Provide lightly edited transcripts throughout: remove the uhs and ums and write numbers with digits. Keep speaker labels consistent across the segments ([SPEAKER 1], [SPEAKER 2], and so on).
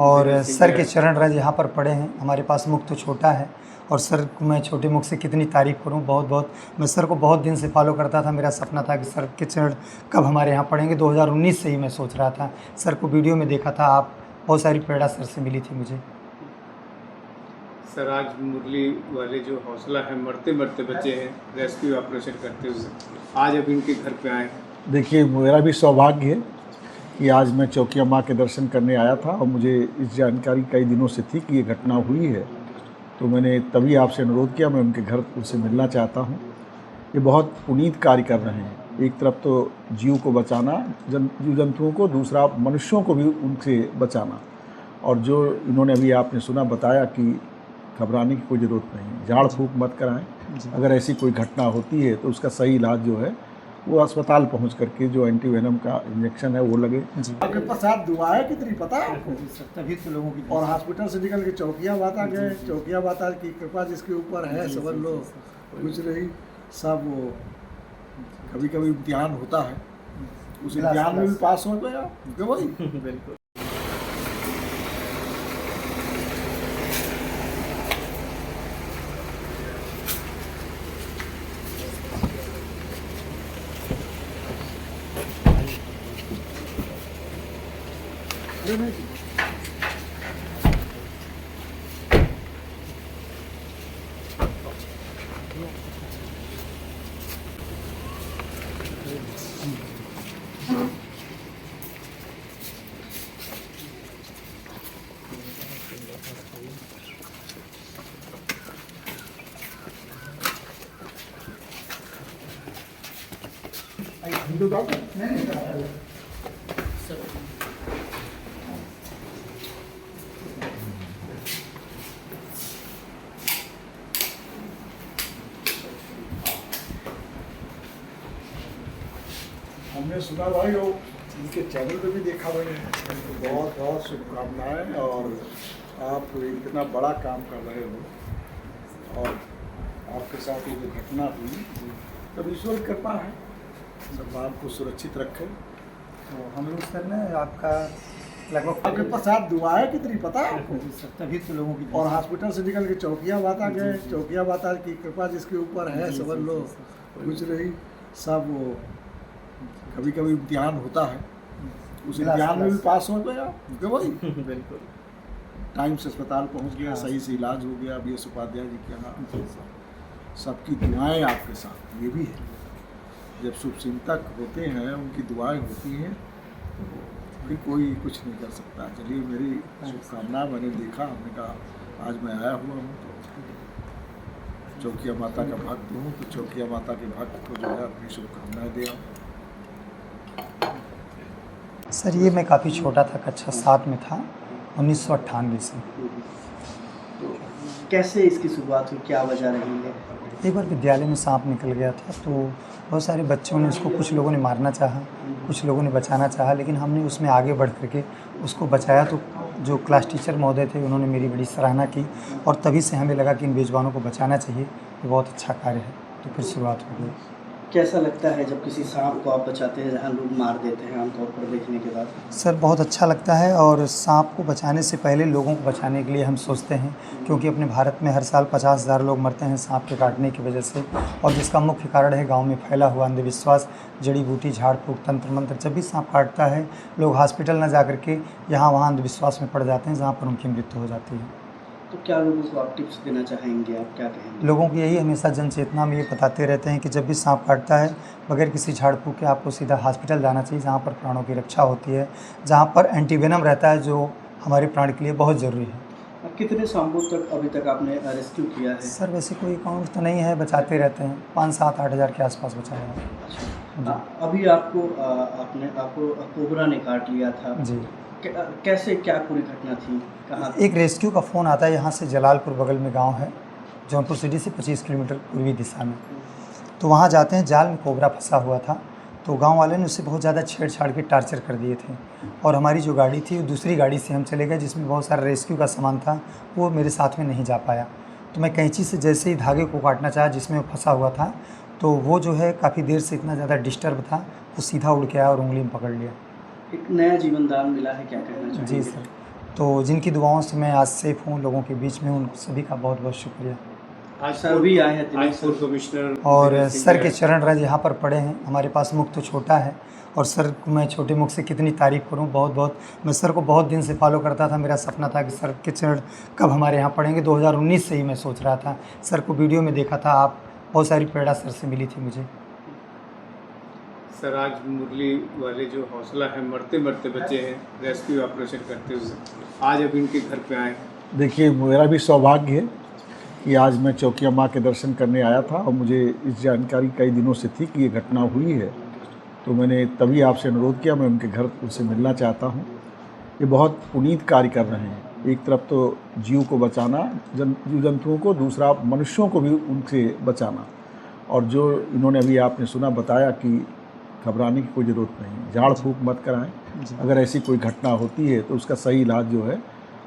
[SPEAKER 1] और सर के चरण रज यहाँ पर पड़े हैं। हमारे पास मुख तो छोटा है और सर को मैं छोटे मुख से कितनी तारीफ़ करूँ। बहुत बहुत मैं सर को बहुत दिन से फॉलो करता था। मेरा सपना था कि सर के चरण कब हमारे यहाँ पड़ेंगे। 2019 से ही मैं सोच रहा था। सर को वीडियो में देखा था। आप बहुत सारी प्रेरणा सर से मिली थी मुझे।
[SPEAKER 2] सर आज मुरली वाले जो हौसला है मरते मरते बचे हैं रेस्क्यू ऑपरेशन करते हुए, आज अब इनके घर पे आए।
[SPEAKER 3] देखिए, मेरा भी सौभाग्य है कि आज मैं चौकिया माँ के दर्शन करने आया था और मुझे इस जानकारी कई दिनों से थी कि ये घटना हुई है, तो मैंने तभी आपसे अनुरोध किया। मैं उनके घर उनसे मिलना चाहता हूँ। ये बहुत पुनीत कार्य कर रहे हैं। एक तरफ तो जीव को बचाना, जीव जंतुओं को, दूसरा मनुष्यों को भी उनसे बचाना। और जो इन्होंने अभी आपने सुना बताया कि घबराने की कोई ज़रूरत नहीं, झाड़ फूंक मत कराएं। अगर ऐसी कोई घटना होती है तो उसका सही इलाज जो है वो अस्पताल पहुंच करके जो एंटीवेनम का इंजेक्शन है वो लगे।
[SPEAKER 4] आपके पास आप दुआ है कितनी पता है आपको?
[SPEAKER 1] तभी तो लोगों की
[SPEAKER 4] और हॉस्पिटल से निकल के चौकिया बाता गए। चौकिया बाता की कृपा जिसके ऊपर है समझ लो कुछ नहीं सब। वो कभी कभी इम्तिहान होता है, उस इम्तिहान में भी पास हो गया क्यों भाई?
[SPEAKER 2] बिल्कुल।
[SPEAKER 4] हिंदू डॉक्टर नहीं हमने सुना भाई वो इनके चैनल पे भी देखा मैंने। बहुत बहुत शुभकामनाएं। और आप इतना बड़ा काम कर रहे हो और आपके साथ ये जो घटना हुई तब ईश्वर की कृपा है, सब आपको सुरक्षित रखे।
[SPEAKER 1] तो हम लोग सर ने आपका लगभग
[SPEAKER 4] आपके पास आप दुआ है कितनी पता है आपको?
[SPEAKER 1] तभी तो लोगों की
[SPEAKER 4] और हॉस्पिटल से निकल के चौकिया बाता गए। चौकिया बाता की कृपा जिसके ऊपर है समझ लो कुछ नहीं सब। वो कभी कभी इम्तिहान होता है, उस इम्तिहान में भी पास हो गया क्यों भाई?
[SPEAKER 2] बिल्कुल।
[SPEAKER 4] टाइम से अस्पताल पहुंच गया, सही से इलाज हो गया। BS उपाध्याय जी के यहाँ सबकी दुआएं आपके साथ। ये भी है जब शुभचिंतक होते हैं उनकी दुआएं होती हैं तो फिर कोई कुछ नहीं कर सकता। चलिए मेरी शुभकामना। मैंने देखा, हमने कहा आज मैं आया हुआ हूँ तो चौकिया माता का भक्त हूँ, तो चौकिया माता के भक्त को जो है अपनी शुभकामनाएं दे आऊँ।
[SPEAKER 1] सर ये मैं काफ़ी छोटा था, कक्षा 7 में था, 1998 से।
[SPEAKER 5] तो कैसे इसकी शुरुआत हुई, क्या वजह रही है?
[SPEAKER 1] एक बार विद्यालय में सांप निकल गया था तो बहुत सारे बच्चों ने उसको, कुछ लोगों ने मारना चाहा, कुछ लोगों ने बचाना चाहा, लेकिन हमने उसमें आगे बढ़ करके उसको बचाया। तो जो क्लास टीचर महोदय थे उन्होंने मेरी बड़ी सराहना की और तभी से हमें लगा कि इन बेजुबानों को बचाना चाहिए। ये बहुत अच्छा कार्य है। तो फिर शुरुआत हो गई।
[SPEAKER 5] कैसा लगता है जब किसी सांप को आप बचाते हैं जहाँ लोग मार देते हैं आमतौर पर देखने के बाद?
[SPEAKER 1] सर बहुत अच्छा लगता है। और सांप को बचाने से पहले लोगों को बचाने के लिए हम सोचते हैं, क्योंकि अपने भारत में हर साल 50,000 लोग मरते हैं सांप के काटने की वजह से। और जिसका मुख्य कारण है गांव में फैला हुआ अंधविश्वास, जड़ी बूटी, झाड़ फूँक, तंत्र मंत्र। जब भी सांप काटता है लोग हॉस्पिटल न जा कर के यहाँ वहाँ अंधविश्वास में पड़ जाते हैं, जहाँ पर उनकी मृत्यु हो जाती है।
[SPEAKER 5] तो क्या लोगों को आप टिप्स देना चाहेंगे, आप क्या कहेंगे?
[SPEAKER 1] लोगों को यही हमेशा जनचेतना में ये बताते रहते हैं कि जब भी सांप काटता है बगैर किसी झाड़ फूँक के आपको सीधा हॉस्पिटल जाना चाहिए, जहाँ पर प्राणों की रक्षा होती है, जहाँ पर एंटीवेनम रहता है जो हमारे प्राण के लिए बहुत ज़रूरी है।
[SPEAKER 5] कितने सांपों तक अभी तक आपने रेस्क्यू किया है?
[SPEAKER 1] सर वैसे कोई अकाउंट तो नहीं है, बचाते रहते हैं। 5, 7, 8 हज़ार के आसपास बचाया है।
[SPEAKER 5] अभी आपको कोबरा ने काट लिया था
[SPEAKER 1] जी।
[SPEAKER 5] कैसे, क्या पूरी घटना थी, कहाँ?
[SPEAKER 1] एक रेस्क्यू का फ़ोन आता है, यहाँ से जलालपुर बगल में गांव है, जौनपुर सिटी से 25 किलोमीटर पूर्वी दिशा में। तो वहाँ जाते हैं, जाल में कोबरा फंसा हुआ था। तो गांव वाले ने उससे बहुत ज़्यादा छेड़छाड़ के टार्चर कर दिए थे। और हमारी जो गाड़ी थी वो दूसरी गाड़ी से हम चले गए जिसमें बहुत सारा रेस्क्यू का सामान था, वो मेरे साथ में नहीं जा पाया। तो मैं कैंची से जैसे ही धागे को काटना चाहा जिसमें वो फंसा हुआ था, तो वो जो है काफ़ी देर से इतना ज़्यादा डिस्टर्ब था, वो सीधा उड़ के आया और उंगली में पकड़ लिया।
[SPEAKER 5] एक नया जीवन दान मिला है, क्या कहना चाहिए?
[SPEAKER 1] जी सर, तो जिनकी दुआओं से मैं आज सेफ हूँ, लोगों के बीच में हूँ, उन सभी का बहुत बहुत शुक्रिया।
[SPEAKER 2] आज
[SPEAKER 5] सर भी आए हैं
[SPEAKER 2] आज पुलिस कमिश्नर
[SPEAKER 1] और
[SPEAKER 2] दिनेश सिंह
[SPEAKER 1] सर
[SPEAKER 2] जो
[SPEAKER 1] के
[SPEAKER 2] है,
[SPEAKER 1] चरण रज यहाँ पर पड़े हैं। हमारे पास मुख तो छोटा है और सर को मैं छोटे मुख से कितनी तारीफ़ करूँ। बहुत बहुत मैं सर को बहुत दिन से फॉलो करता था। मेरा सपना था कि सर के चरण कब हमारे यहाँ पड़ेंगे। 2019 से ही मैं सोच रहा था। सर को वीडियो में देखा था, आप बहुत सारी प्रेरणा सर से मिली थी मुझे।
[SPEAKER 2] सर आज मुरली वाले जो हौसला है मरते मरते बचे हैं रेस्क्यू ऑपरेशन करते हुए, आज अब इनके घर पे आए।
[SPEAKER 3] देखिए, मेरा भी सौभाग्य है कि आज मैं चौकिया माँ के दर्शन करने आया था और मुझे इस जानकारी कई दिनों से थी कि ये घटना हुई है, तो मैंने तभी आपसे अनुरोध किया। मैं उनके घर उनसे मिलना चाहता हूँ। ये बहुत पुनीत कार्य कर रहे हैं। एक तरफ तो जीव को बचाना, जीव जंतुओं को, दूसरा मनुष्यों को भी उनसे बचाना। और जो इन्होंने अभी आपने सुना बताया कि घबराने की कोई ज़रूरत नहीं, झाड़ फूक मत कराएं। अगर ऐसी कोई घटना होती है तो उसका सही इलाज जो है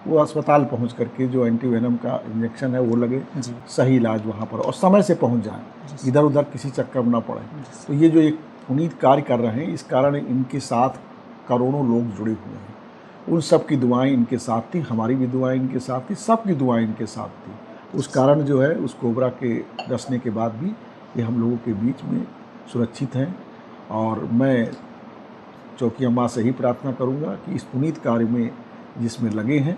[SPEAKER 3] वो अस्पताल पहुंच करके जो एंटीवेनम का इंजेक्शन है वो लगे, सही इलाज वहां पर, और समय से पहुंच जाए, इधर उधर किसी चक्कर में ना पड़े। तो ये जो एक पुनीत कार्य कर रहे हैं, इस कारण इनके साथ करोड़ों लोग जुड़े हुए हैं। उन सब की दुआएं इनके साथ थी, हमारी भी दुआएं इनके साथ थी, सबकी दुआएं इनके साथ थी। उस कारण जो है उस कोबरा के डसने के बाद भी ये हम लोगों के बीच में सुरक्षित हैं। और मैं चौकिया माँ से ही प्रार्थना करूँगा कि इस पुनीत कार्य में जिसमें लगे हैं,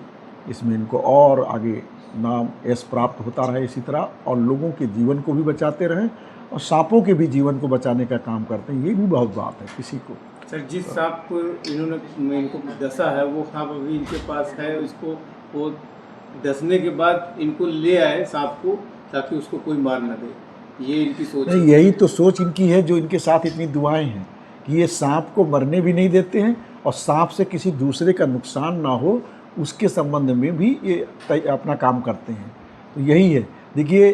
[SPEAKER 3] इसमें इनको और आगे नाम यश प्राप्त होता रहे इसी तरह, और लोगों के जीवन को भी बचाते रहें और सांपों के भी जीवन को बचाने का काम करते हैं। ये भी बहुत बात है किसी को।
[SPEAKER 2] सर जिस सांप को इनको डसा है वो सांप अभी इनके पास है, उसको वो डसने के बाद इनको ले आए सांप को ताकि उसको कोई मार न दे, ये इनकी सोच है।
[SPEAKER 3] यही तो सोच इनकी है जो इनके साथ इतनी दुआएं हैं कि ये सांप को मरने भी नहीं देते हैं और सांप से किसी दूसरे का नुकसान ना हो उसके संबंध में भी ये अपना काम करते हैं। तो यही है। देखिए,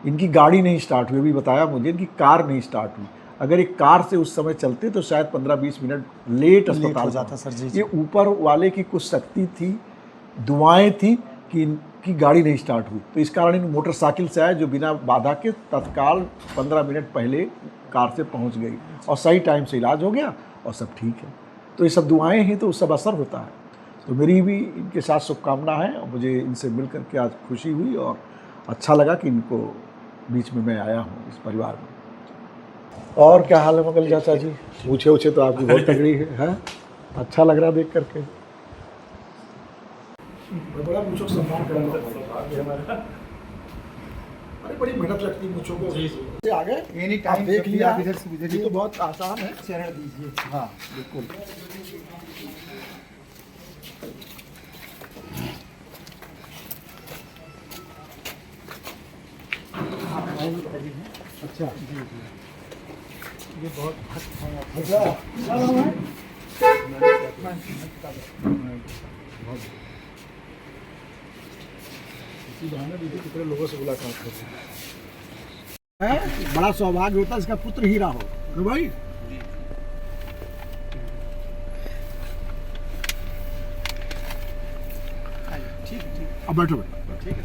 [SPEAKER 3] इनकी गाड़ी नहीं स्टार्ट हुई, अभी बताया मुझे, इनकी कार नहीं स्टार्ट हुई। अगर एक कार से उस समय चलते तो शायद 15-20 मिनट लेट अस्पताल
[SPEAKER 1] हो जाता सर जी।
[SPEAKER 3] ये ऊपर वाले की कुछ शक्ति थी, दुआएं थी कि इनकी गाड़ी नहीं स्टार्ट हुई। तो इस कारण इन मोटरसाइकिल से आए जो बिना बाधा के तत्काल 15 मिनट पहले कार से पहुंच गई और सही टाइम से इलाज हो गया और सब ठीक है। तो ये सब दुआएं हैं तो सब असर होता है। तो मेरी भी इनके साथ शुभकामना है और मुझे इनसे मिल करके आज खुशी हुई और अच्छा लगा कि इनको बीच में मैं आया हूँ इस परिवार में। और क्या हाल है मंगल चाचा जी? पूछे उछे तो आपकी बहुत तगड़ी है? अच्छा लग रहा देख करके।
[SPEAKER 4] बड़ा मुझको सम्मान करना, अरे बड़ी मेहनत लगती है मुझको को। से आ गए
[SPEAKER 1] एनी
[SPEAKER 4] आप
[SPEAKER 1] टाइम
[SPEAKER 4] देख लिया,
[SPEAKER 1] आप इधर से उधर
[SPEAKER 4] ये तो बहुत आसान है।
[SPEAKER 1] चरण दीजिए।
[SPEAKER 4] हाँ बिल्कुल। अच्छा जी जी,
[SPEAKER 1] ये बहुत
[SPEAKER 4] इसी बहाने दीदी कितने लोगों से मुलाकात होती है। बड़ा सौभाग्य होता है इसका पुत्र हीरा हो। तो भाई
[SPEAKER 1] ठीक है,
[SPEAKER 4] अब बैठो बेटा।
[SPEAKER 1] ठीक है।